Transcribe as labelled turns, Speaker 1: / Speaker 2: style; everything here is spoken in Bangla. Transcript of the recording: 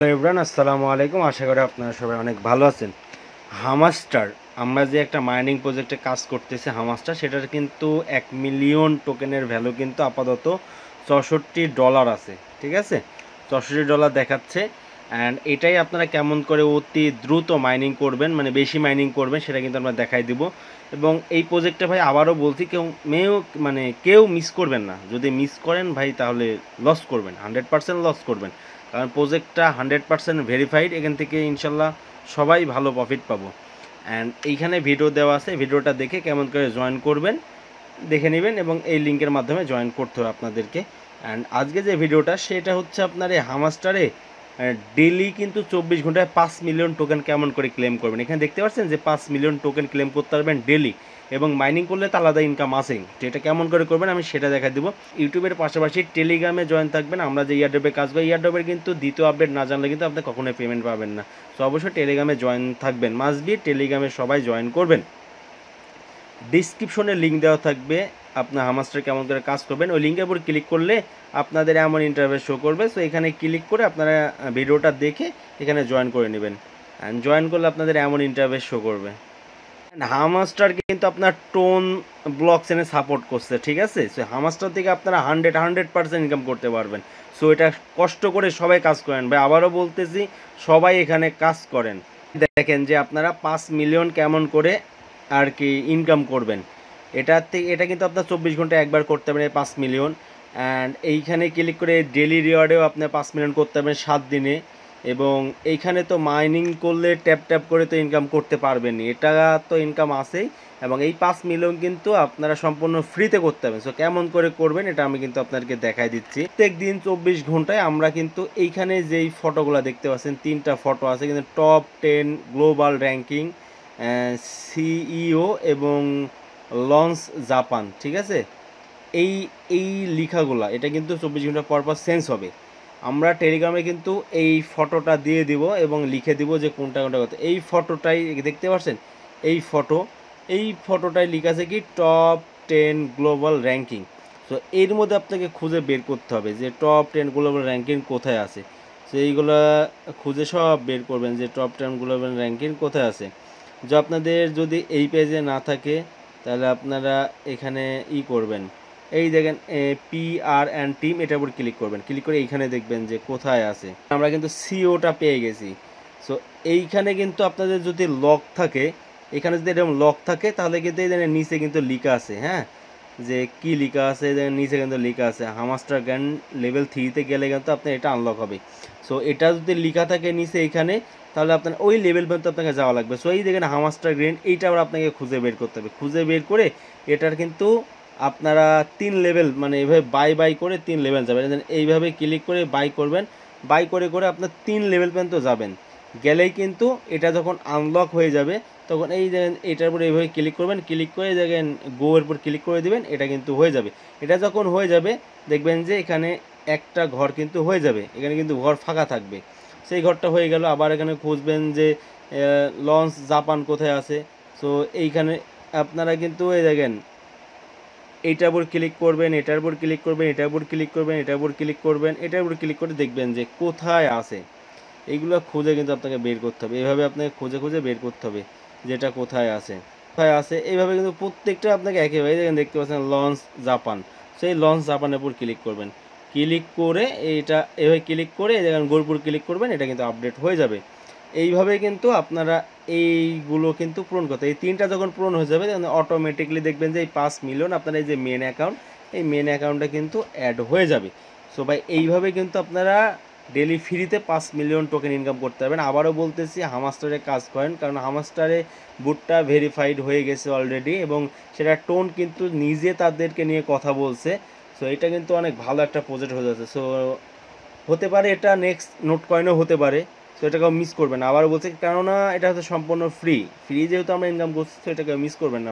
Speaker 1: হ্যালো এভরিওয়ান, আসসালামু আলাইকুম। আশা করি আপনারা সবাই অনেক ভালো আছেন। হামাস্টার, আমরা যে একটা মাইনিং প্রজেক্টে কাজ করতেছি হামাস্টার, সেটার কিন্তু 1 মিলিয়ন টোকেনের ভ্যালু কিন্তু আপাতত $64 আছে। ঠিক আছে, $64 দেখাচ্ছে। অ্যান্ড এটাই আপনারা কেমন করে অতি দ্রুত মাইনিং করবেন, মানে বেশি মাইনিং করবেন, সেটা কিন্তু আমরা দেখাই দিব। এবং এই প্রজেক্টটা ভাই আবারও বলছি, কেউ মিস করবেন না। যদি মিস করেন ভাই তাহলে লস করবেন, 100% লস করবেন। কারণ প্রজেক্টটা 100% ভেরিফাইড, এখান থেকে ইনশাল্লাহ সবাই ভালো প্রফিট পাবো। অ্যান্ড এইখানে ভিডিও দেওয়া আছে, ভিডিওটা দেখে কেমন করে জয়েন করবেন দেখে নেবেন, এবং এই লিঙ্কের মাধ্যমে জয়েন করতে হবে আপনাদেরকে। অ্যান্ড আজকে যে ভিডিওটা সেটা হচ্ছে আপনার এই হামাস্টারে ডেলি কিন্তু 24 ঘন্টায় 5 মিলিয়ন টোকেন কেমন করে ক্লেম করবেন। এখানে দেখতে পাচ্ছেন যে 5 মিলিয়ন টোকেন ক্লেম করতে পারবেন ডেলি, এবং মাইনিং করলে তো আলাদা ইনকাম আছেই। তো এটা কেমন করে করবেন আমি সেটা দেখা দিব। ইউটিউবের পাশাপাশি টেলিগ্রামে জয়েন থাকবেন। আমরা যে ইয়ারড্রপে কাজ করি, ইয়ারড্রপের কিন্তু দ্বিতীয় আপডেট না জানলে কিন্তু আপনি কখনোই পেমেন্ট পাবেন না। তো অবশ্যই টেলিগ্রামে জয়েন থাকবেন, মাস্ট বি টেলিগ্রামে সবাই জয়েন করবেন। ডিসক্রিপশনে লিঙ্ক দেওয়া থাকবে, আপনার হামাস্টার কেমন করে কাজ করবেন ওই লিঙ্কের উপর ক্লিক করলে আপনাদের এমন ইন্টারভিউ শো করবে। সো এখানে ক্লিক করে আপনারা ভিডিওটা দেখে এখানে জয়েন করে নেবেন। অ্যান্ড জয়েন করলে আপনাদের এমন ইন্টারভিউ শো করবে। হামাস্টার কিন্তু আপনার টোন ব্লক চেনে সাপোর্ট করছে, ঠিক আছে। সো হামাস্টার থেকে আপনারা 100% ইনকাম করতে পারবেন। সো এটা কষ্ট করে সবাই কাজ করেন ভাই, আবারও বলতেছি সবাই এখানে কাজ করেন। দেখেন যে আপনারা 5 মিলিয়ন কেমন করে আর কি ইনকাম করবেন। এটা কিন্তু আপনার 24 ঘন্টায় একবার করতে পারেন 5 মিলিয়ন। অ্যান্ড এইখানে ক্লিক করে ডেলি রিওয়ার্ডেও আপনার 5 মিলিয়ন করতে পারবেন 7 দিনে। এবং এইখানে তো মাইনিং করলে ট্যাপ ট্যাপ করে তো ইনকাম করতে পারবেনই, এটা তো ইনকাম আছেই। এবং এই 5 মিলিয়ন কিন্তু আপনারা সম্পূর্ণ ফ্রিতে করতে পারবেন। সো কেমন করে করবেন এটা আমি কিন্তু আপনাদেরকে দেখাই দিচ্ছি। প্রত্যেক দিন 24 ঘন্টায় আমরা কিন্তু এইখানে যেই ফটোগুলো দেখতে পাচ্ছেন, 3টা ফটো আছে কিন্তু টপ 10 গ্লোবাল র্যাঙ্কিং, সিইও এবং লঞ্চ জাপান, ঠিক আছে। এই এই লেখাগুলা এটা কিন্তু 24 ঘন্টা পর পর চেঞ্জ হবে। আমরা টেলিগ্রামে কিন্তু এই ফটোটা দিয়ে দিব এবং লিখে দিব যে কোনটা কোনটা কথা। এই ফটোটাই দেখতে পাচ্ছেন, এই ফটোটাই লেখা আছে কি টপ 10 গ্লোবাল র্যাঙ্কিং। সো এর মধ্যে আপনাকে খুঁজে বের করতে হবে যে টপ 10 গ্লোবাল র্যাঙ্কিং কোথায় আছে। সো এইগুলা খুঁজে সব বের করবেন যে টপ 10 গ্লোবাল র্যাঙ্কিং কোথায় আছে। যে আপনাদের যদি এই পেজে না থাকে তাহলে আপনারা এখানে করবেন, এই দেখেন PR অ্যান্ড টিম, এটার উপর ক্লিক করবেন। ক্লিক করে এইখানে দেখবেন যে কোথায় আছে। আমরা কিন্তু সিওটা পেয়ে গেছি। সো এইখানে কিন্তু আপনাদের যদি লক থাকে, এখানে যদি এরকম লক থাকে তাহলে কিন্তু এই দেখেন নিচে কিন্তু লেখা আছে, হ্যাঁ, যে কি লেখা আছে দেখেন নিচে কিন্তু লেখা আছে হামাস্টার গ্র্যান্ড লেভেল 3-তে গেলে কিন্তু আপনার এটা আনলক হবে। সো এটা যদি লেখা থাকে নিচে এইখানে, তাহলে আপনার ওই লেভেল পর্যন্ত আপনাকে যাওয়া লাগবে। সো এই দেখেন হামাস্টার গ্র্যান্ড, এইটা আবার আপনাকে খুঁজে বের করতে হবে। খুঁজে বের করে এটার কিন্তু আপনারা 3 লেভেল, মানে এইভাবে বাই করে 3 লেভেল যাবেন। এইভাবে ক্লিক করে বাই করবেন, বাই করে করে আপনার 3 লেভেল পর্যন্ত যাবেন। গেলেই কিন্তু এটা যখন আনলক হয়ে যাবে তখন এই দেখেন এটার উপর এইভাবে ক্লিক করবেন, ক্লিক করে দেখেন গো এর উপর ক্লিক করে দিবেন, এটা কিন্তু হয়ে যাবে। এটা যখন হয়ে যাবে দেখবেন যে এখানে একটা ঘর কিন্তু হয়ে যাবে, এখানে কিন্তু ঘর ফাঁকা থাকবে। সেই ঘরটা হয়ে গেল। আবার এখানে খুঁজবেন যে লঞ্চ জাপান কোথায় আছে। সো এইখানে আপনারা কিন্তু এই দেখেন এইটার উপর ক্লিক করবেন, এটার উপর ক্লিক করবেন, এটার উপর ক্লিক করবেন, এটার উপর ক্লিক করবেন, এটার উপর ক্লিক করে দেখবেন যে কোথায় আছে। এইগুলো খুঁজে কিন্তু আপনাকে বের করতে হবে। এইভাবে আপনাকে খুঁজে খুঁজে বের করতে হবে যেটা কোথায় আছে কোথায় আছে। এইভাবে কিন্তু প্রত্যেকটা আপনাকে একইভাবে দেখেন দেখতে পাচ্ছেন লঞ্চ জাপান। সেই লঞ্চ জাপানের উপর ক্লিক করবেন, ক্লিক করে এইটা এভাবে ক্লিক করে দেখেন গোরপুর ক্লিক করবেন, এটা কিন্তু আপডেট হয়ে যাবে। এইভাবে কিন্তু আপনারা এইগুলো কিন্তু পূরণ করতে, এই 3টা যখন পূরণ হয়ে যাবে তখন অটোমেটিকলি দেখবেন যে এই 5 মিলিয়ন আপনার এই যে মেন অ্যাকাউন্ট, এই মেন অ্যাকাউন্টটা কিন্তু অ্যাড হয়ে যাবে। সো ভাই এইভাবে কিন্তু আপনারা ডেলি ফ্রিতে 5 মিলিয়ন টোকেন ইনকাম করতে পারবেন। আবারও বলতেছি হামাস্টারে কাজ করেন, কারণ হামাস্টারে বুটটা ভেরিফাইড হয়ে গেছে অলরেডি, এবং সেটা টোন কিন্তু নিজে তাদেরকে নিয়ে কথা বলছে। সো এটা কিন্তু অনেক ভালো একটা প্রজেক্ট হয়ে যাচ্ছে। সো হতে পারে এটা নেক্সট নোট কয়েনও হতে পারে। সো এটাকেও মিস করবেন না। আবার বলছি কেননা এটা হচ্ছে সম্পূর্ণ ফ্রি যেহেতু আমরা ইনকাম করছি, তো এটাকে মিস করবেন না।